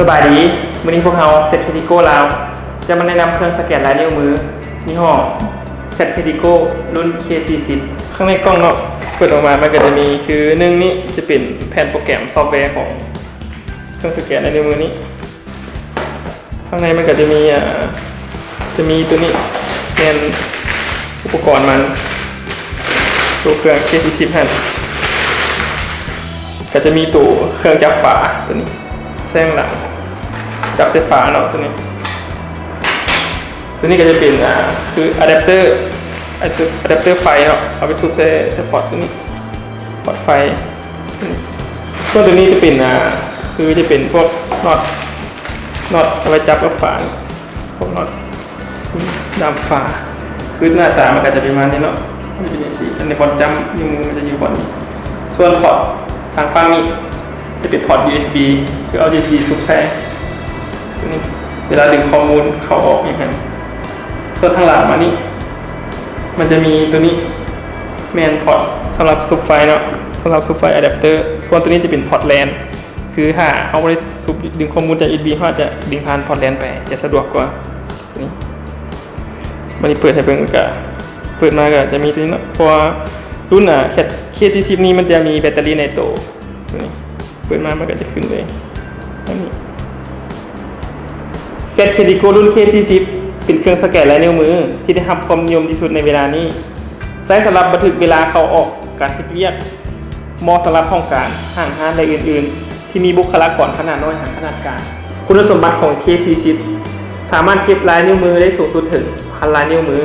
สบายดีวันนี้พวกเราเซตเคดิโก้ลาวจะมาแนะนำเครื่องสแกนลายนิ้วมือยี่ห้อเซตเคดิโก้รุ่น K40 ข้างในกล้องเนาะเปิดออกมามันก็จะมีคือนี่จะเป็นแผ่นโปรแกรมซอฟต์แวร์ของเครื่องสแกนลายนิ้วมือนี้ข้างในมันก็จะมีตัวนี้เป็นอุปกรณ์มันตัวเครื่อง K40 หั่นก็จะมีตัวเครื่องจับฝาตัวนี้แซงหลังจับไฟฟ้าเนาะตัวนี้ก็จะเป็นคืออะแดปเตอร์ไฟเนาะเอาไปสูบใส่พอร์ตตัวนี้พอร์ตไฟส่วนตัวนี้จะเป็นคือจะเป็นพวกน็อตเอาไว้จับกับฝาพวกน็อตดามฝาคือหน้าตามันก็จะประมาณนี้เนาะมันจะเป็นอย่างนี้อันในบอลจัมนิ้วมือมันจะอยู่บนนี้ส่วนพอร์ตทางฝั่งนี้จะเป็นพอร์ต USB คือเอา USB สูบใส่ตัวนี้เวลาดึงข้อมูลเข้าออกอย่างนี้ส่วนทางหลังมานี่มันจะมีตัวนี้แมนพอร์ตสำหรับสูบไฟเนาะสำหรับสูบไฟอะแดปเตอร์ส่วนตัวนี้จะเป็นพอร์ตแลนคือถ้าเอาไปสูบดึงข้อมูลจาก USB เขาจะดึงผ่านพอร์ตแลนไปจะสะดวกกว่าตัวนี้มันนี้เปิดให้เบิ่งก็เปิดมาก็จะมีตัวนี้เนาะเพราะว่ารุ่นK40 นี้มันจะมีแบตเตอรี่ในตัวนี่เปิดมามันก็จะขึ้นเลยอันนี้เซตเคดิโก้รุ่น K40 เป็นเครื่องสแกนลายนิ้วมือที่ได้รับความนิยมที่สุดในเวลานี้ใช้สำหรับบันทึกเวลาเข้าออกการเฮ็ดเวียกเหมาะสำหรับห้องการห้างร้านและอื่นๆที่มีบุคลากรขนาดน้อยหรือขนาดกลางคุณสมบัติของ K40 สามารถเก็บลายนิ้วมือได้สูงสุดถึง 1,000 ลายนิ้วมือ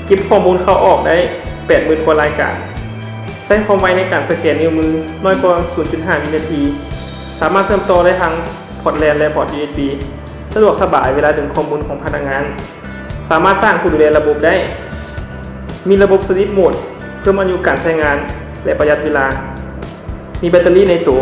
เก็บข้อมูลเข้าออกได้ 80,000 กว่ารายการใช้ความไวในการสแกนนิ้วมือน้อยกว่า 0.5 วินาทีสามารถเชื่อมต่อได้ทั้งพอร์ตแลนและพอร์ต USB สะดวกสบายเวลาดึงข้อมูลของพนักงานสามารถสร้างผู้ดูแลระบบได้มีระบบสลิปโหมดเพิ่มอายุการใช้งานและประหยัดเวลามีแบตเตอรี่ในตัว